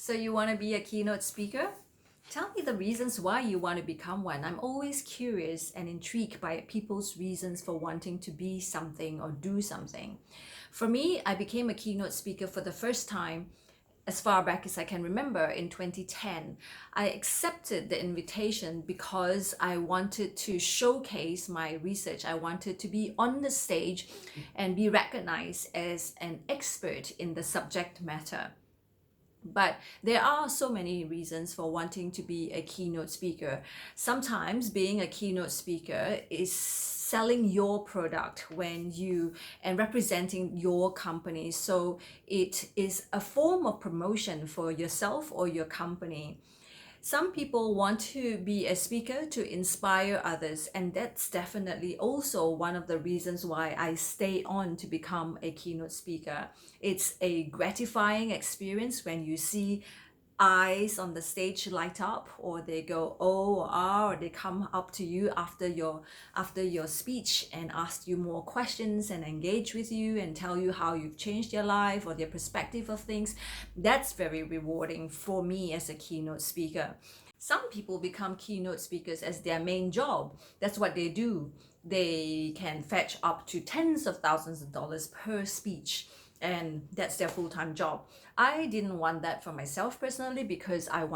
So you want to be a keynote speaker? Tell me the reasons why you want to become one. I'm always curious and intrigued by people's reasons for wanting to be something or do something. For me, I became a keynote speaker for the first time as far back as I can remember in 2010. I accepted the invitation because I wanted to showcase my research. I wanted to be on the stage and be recognized as an expert in the subject matter. But there are so many reasons for wanting to be a keynote speaker. Sometimes being a keynote speaker is selling your product and representing your company. So it is a form of promotion for yourself or your company. Some people want to be a speaker to inspire others, and that's definitely also one of the reasons why I stay on to become a keynote speaker. It's a gratifying experience when you see eyes on the stage light up, or they go oh or ah, or they come up to you after your speech and ask you more questions and engage with you and tell you how you've changed your life or their perspective of things. That's very rewarding for me as a keynote speaker. Some people become keynote speakers as their main job. That's what they do. They can fetch up to tens of thousands of dollars per speech, and that's their full-time job. I didn't want that for myself personally because I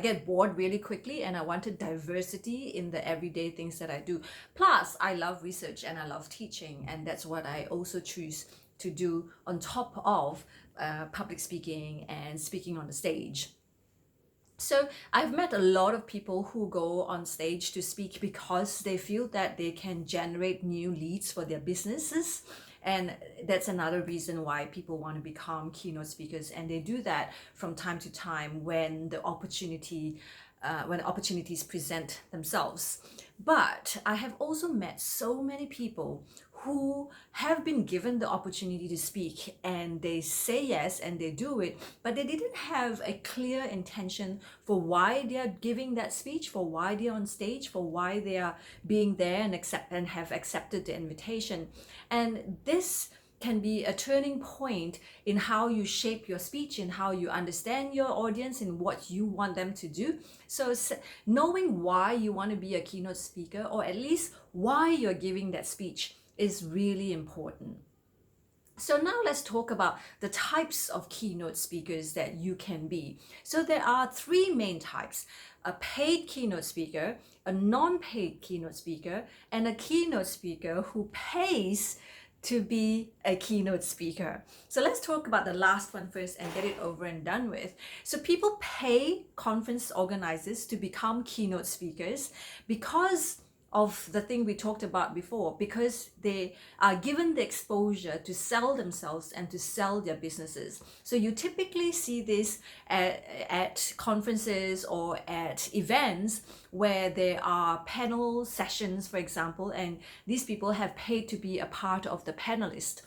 get bored really quickly and I wanted diversity in the everyday things that I do. Plus, I love research and I love teaching, and that's what I also choose to do on top of public speaking and speaking on the stage. So I've met a lot of people who go on stage to speak because they feel that they can generate new leads for their businesses. And that's another reason why people want to become keynote speakers. And they do that from time to time when opportunities present themselves. But I have also met so many people who have been given the opportunity to speak and they say yes and they do it, but they didn't have a clear intention for why they are giving that speech, for why they're on stage, for why they are being there and have accepted the invitation. And this can be a turning point in how you shape your speech, in how you understand your audience, and what you want them to do. So knowing why you want to be a keynote speaker, or at least why you're giving that speech, is really important. So now let's talk about the types of keynote speakers that you can be. So there are three main types: a paid keynote speaker, a non-paid keynote speaker, and a keynote speaker who pays to be a keynote speaker. So let's talk about the last one first and get it over and done with. So people pay conference organizers to become keynote speakers because of the thing we talked about before, because they are given the exposure to sell themselves and to sell their businesses. So you typically see this at conferences or at events where there are panel sessions, for example, and these people have paid to be a part of the panelist.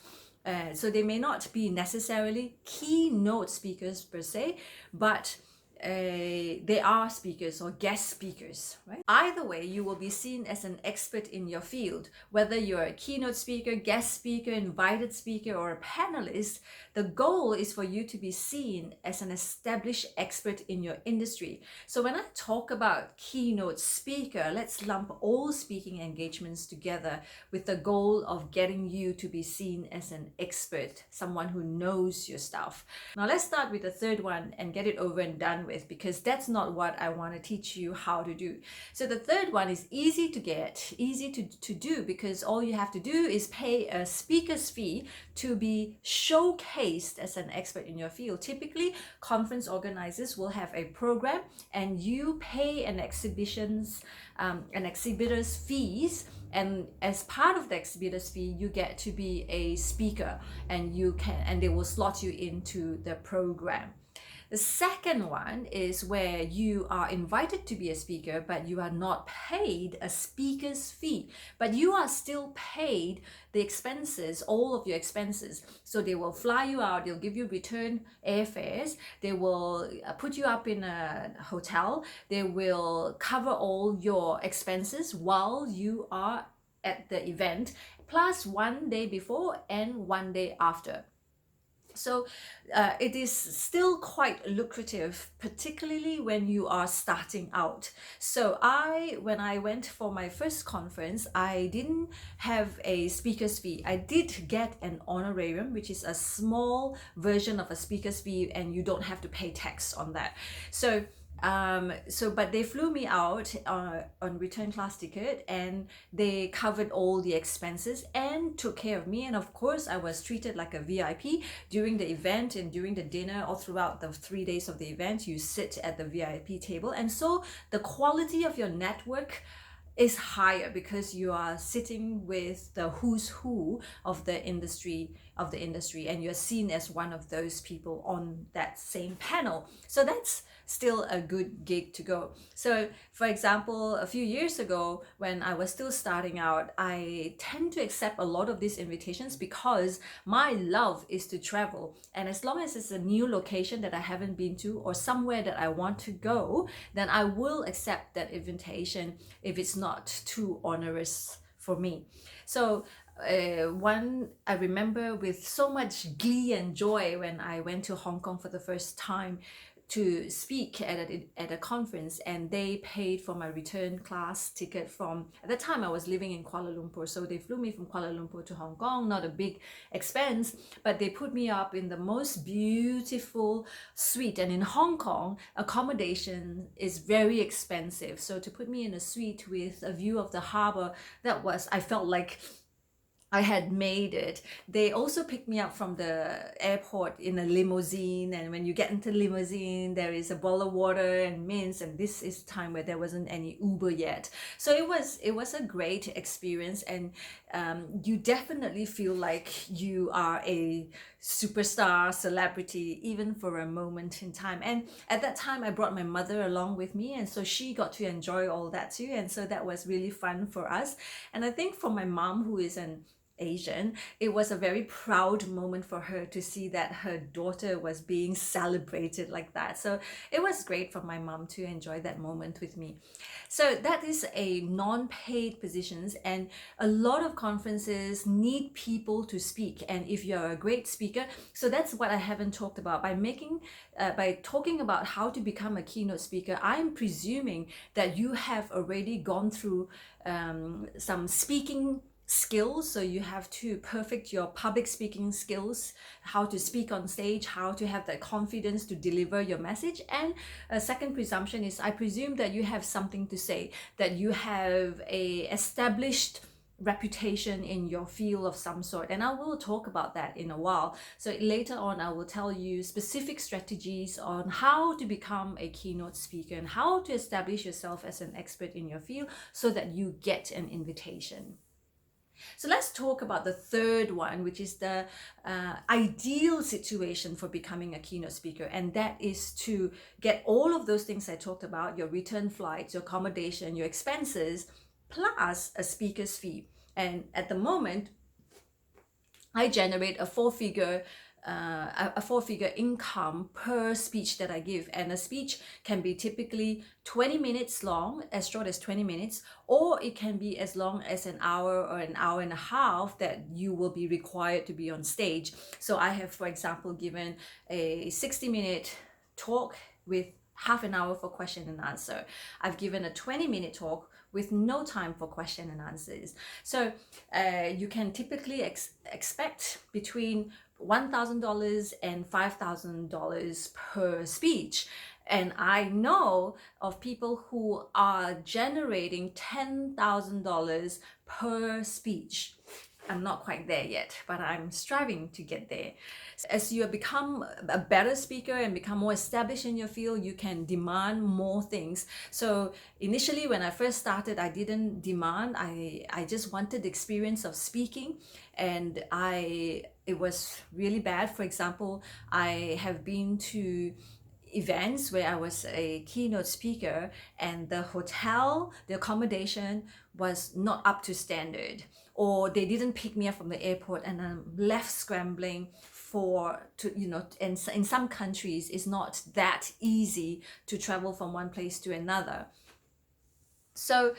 So they may not be necessarily keynote speakers per se, but they are speakers or guest speakers, right? Either way, you will be seen as an expert in your field. Whether you're a keynote speaker, guest speaker, invited speaker, or a panelist, the goal is for you to be seen as an established expert in your industry. So when I talk about keynote speaker, let's lump all speaking engagements together with the goal of getting you to be seen as an expert, someone who knows your stuff. Now let's start with the third one and get it over and done with, because that's not what I want to teach you how to do. So the third one is easy to get, easy to do, because all you have to do is pay a speaker's fee to be showcased as an expert in your field. Typically, conference organizers will have a program and you pay an exhibitor's fees, and as part of the exhibitor's fee you get to be a speaker, and they will slot you into the program. The second one is where you are invited to be a speaker, but you are not paid a speaker's fee, but you are still paid the expenses, all of your expenses. So they will fly you out, they'll give you return airfares, they will put you up in a hotel, they will cover all your expenses while you are at the event, plus 1 day before and 1 day after. So it is still quite lucrative, particularly when you are starting out. So when I went for my first conference, I didn't have a speaker's fee. I did get an honorarium, which is a small version of a speaker's fee, and you don't have to pay tax on that. But they flew me out on return class ticket, and they covered all the expenses and took care of me. And of course, I was treated like a VIP during the event and during the dinner. All throughout the 3 days of the event, you sit at the VIP table, and so the quality of your network is higher because you are sitting with the who's who of the industry, and you're seen as one of those people on that same panel. So that's still a good gig to go. So for example, a few years ago when I was still starting out, I tend to accept a lot of these invitations because my love is to travel, and as long as it's a new location that I haven't been to or somewhere that I want to go, then I will accept that invitation if it's not too onerous for me. So one I remember with so much glee and joy when I went to Hong Kong for the first time to speak at a conference, and they paid for my return class ticket from, at that time I was living in Kuala Lumpur, so they flew me from Kuala Lumpur to Hong Kong. Not a big expense, but they put me up in the most beautiful suite, and in Hong Kong accommodation is very expensive, so to put me in a suite with a view of the harbor, I felt like I had made it. They also picked me up from the airport in a limousine, and when you get into the limousine, there is a bowl of water and mints, and this is time where there wasn't any Uber yet. So it was a great experience, and you definitely feel like you are a superstar celebrity even for a moment in time. And at that time I brought my mother along with me, and so she got to enjoy all that too, and so that was really fun for us. And I think for my mom, who is an Asian, it was a very proud moment for her to see that her daughter was being celebrated like that. So it was great for my mom to enjoy that moment with me. So that is a non-paid positions, and a lot of conferences need people to speak. And if you're a great speaker, so that's what I haven't talked about. By talking about how to become a keynote speaker, I'm presuming that you have already gone through some speaking skills. So you have to perfect your public speaking skills, how to speak on stage, how to have that confidence to deliver your message. And a second presumption is, I presume that you have something to say, that you have a established reputation in your field of some sort, and I will talk about that in a while. So later on I will tell you specific strategies on how to become a keynote speaker and how to establish yourself as an expert in your field so that you get an invitation. So let's talk about the third one, which is the ideal situation for becoming a keynote speaker. And that is to get all of those things I talked about, your return flights, your accommodation, your expenses, plus a speaker's fee. And at the moment, I generate a four-figure income per speech that I give. And a speech can be typically 20 minutes long, as short as 20 minutes, or it can be as long as an hour or an hour and a half that you will be required to be on stage. So I have, for example, given a 60-minute talk with half an hour for question and answer. I've given a 20-minute talk with no time for question and answers. So you can typically expect between $1,000 and $5,000 per speech. And I know of people who are generating $10,000 per speech. I'm not quite there yet, but I'm striving to get there. As you become a better speaker and become more established in your field, you can demand more things. So initially when I first started, I didn't demand. I just wanted the experience of speaking, and it was really bad. For example, I have been to events where I was a keynote speaker, and the hotel, the accommodation was not up to standard, or they didn't pick me up from the airport, and I'm left scrambling and in some countries it's not that easy to travel from one place to another. So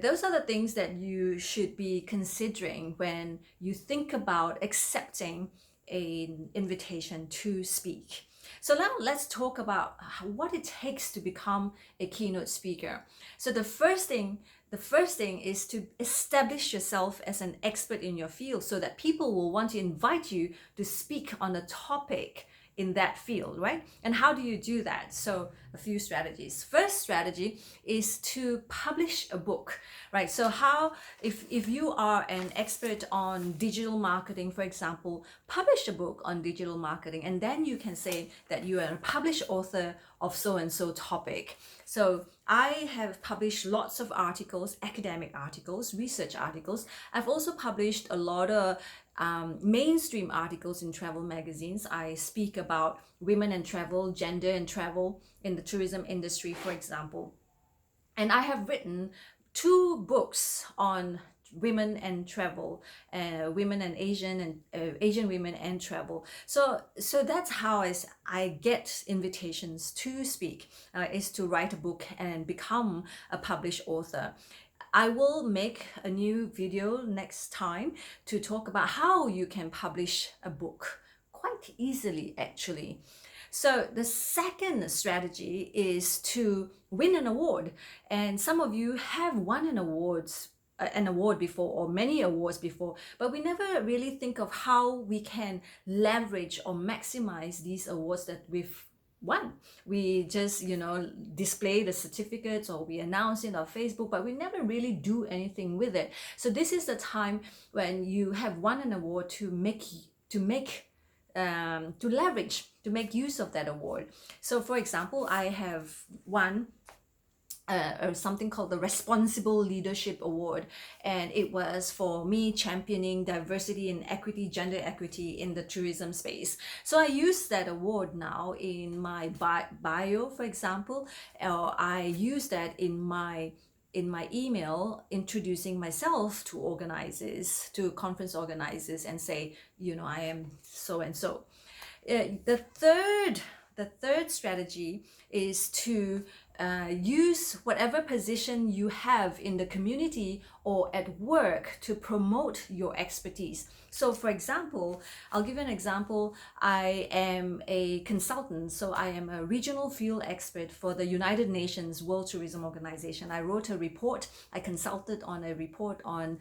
those are the things that you should be considering when you think about accepting an invitation to speak. So now let's talk about what it takes to become a keynote speaker. So the first thing is to establish yourself as an expert in your field so that people will want to invite you to speak on a topic in that field, right? And how do you do that? So a few strategies. First strategy is to publish a book, right? So how, if you are an expert on digital marketing, for example, publish a book on digital marketing, and then you can say that you are a published author of so and so topic. So I have published lots of articles, academic articles, research articles. I've also published a lot of mainstream articles in travel magazines. I speak about women and travel, gender and travel in the tourism industry, for example. And I have written 2 books on women and travel, women and Asian women and travel. So that's how I get invitations to speak, is to write a book and become a published author. I will make a new video next time to talk about how you can publish a book quite easily, actually. So the second strategy is to win an award. And some of you have won an award before, or many awards before, but we never really think of how we can leverage or maximize these awards that we've won. We just, display the certificates, or we announce it on Facebook, but we never really do anything with it. So this is the time when you have won an award to leverage, to make use of that award. So for example, I have won something called the Responsible Leadership Award, and it was for me championing diversity and equity, gender equity in the tourism space. So I use that award now in my bio, for example, or I use that in my email introducing myself to organizers, to conference organizers, and say, I am so and so. The third strategy is to use whatever position you have in the community or at work to promote your expertise. So for example, I'll give you an example. I am a consultant, so I am a regional field expert for the United Nations World Tourism Organization. I wrote a report, I consulted on a report on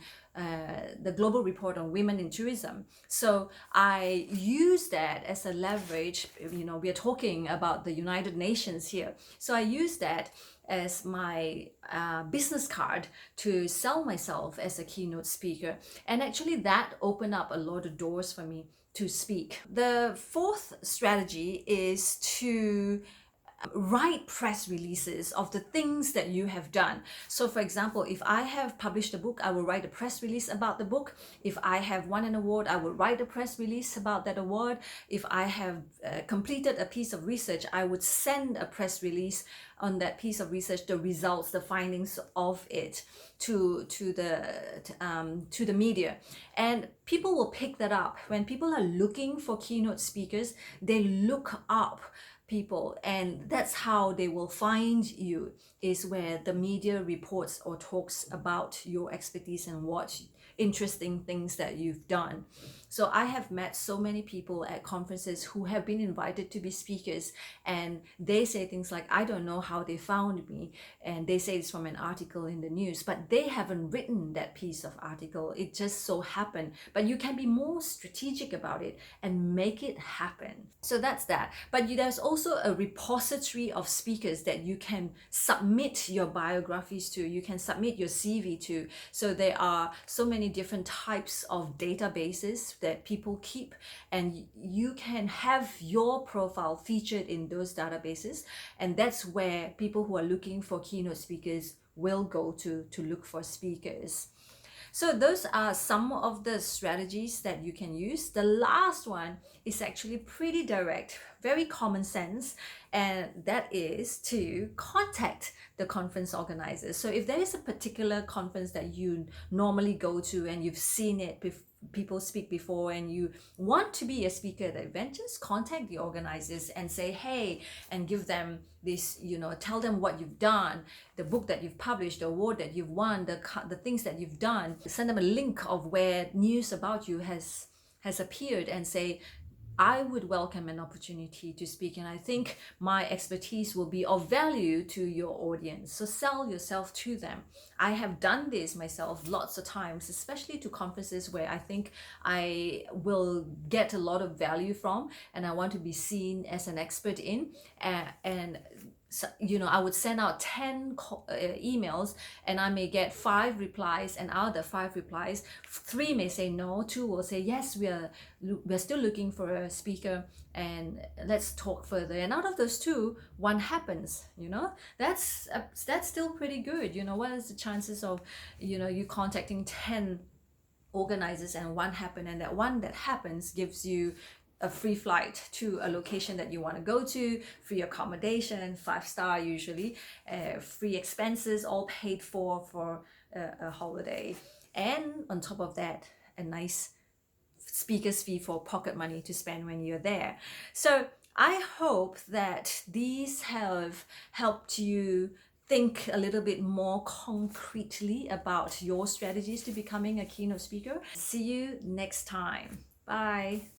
the global report on women in tourism. So I use that as a leverage. We are talking about the United Nations here. So I use that as my business card to sell myself as a keynote speaker. And actually that opened up a lot of doors for me to speak. The fourth strategy is to write press releases of the things that you have done. So for example, if I have published a book, I will write a press release about the book. If I have won an award, I will write a press release about that award. If I have completed a piece of research, I would send a press release on that piece of research, the results, the findings of it to the media. And people will pick that up. When people are looking for keynote speakers, they look up people, and that's how they will find you, is where the media reports or talks about your expertise and what interesting things that you've done. So I have met so many people at conferences who have been invited to be speakers, and they say things like, I don't know how they found me, and they say it's from an article in the news, but they haven't written that piece of article. It just so happened. But you can be more strategic about it and make it happen. So that's that. But there's also a repository of speakers that you can submit your biographies to, you can submit your CV to. So there are so many different types of databases that people keep, and you can have your profile featured in those databases, and that's where people who are looking for keynote speakers will go to look for speakers. So those are some of the strategies that you can use. The last one is actually pretty direct, very common sense, and that is to contact the conference organizers. So if there is a particular conference that you normally go to and you've seen it people speak before, and you want to be a speaker at the event, just contact the organizers and say, hey, and give them this, tell them what you've done, the book that you've published, the award that you've won, the things that you've done. Send them a link of where news about you has has appeared and say, I would welcome an opportunity to speak, and I think my expertise will be of value to your audience. So sell yourself to them. I have done this myself lots of times, especially to conferences where I think I will get a lot of value from and I want to be seen as an expert in. And so, I would send out 10 emails and I may get 5 replies, and out of the 5 replies, 3 may say no, 2 will say yes, we're still looking for a speaker and let's talk further. And out of those 2, 1 happens. That's still pretty good. What is the chances of you contacting 10 organizers and 1 happen, and that 1 that happens gives you a free flight to a location that you want to go to, free accommodation, 5-star usually, free expenses all paid for a holiday, and on top of that, a nice speaker's fee for pocket money to spend when you're there. So I hope that these have helped you think a little bit more concretely about your strategies to becoming a keynote speaker. See you next time. Bye.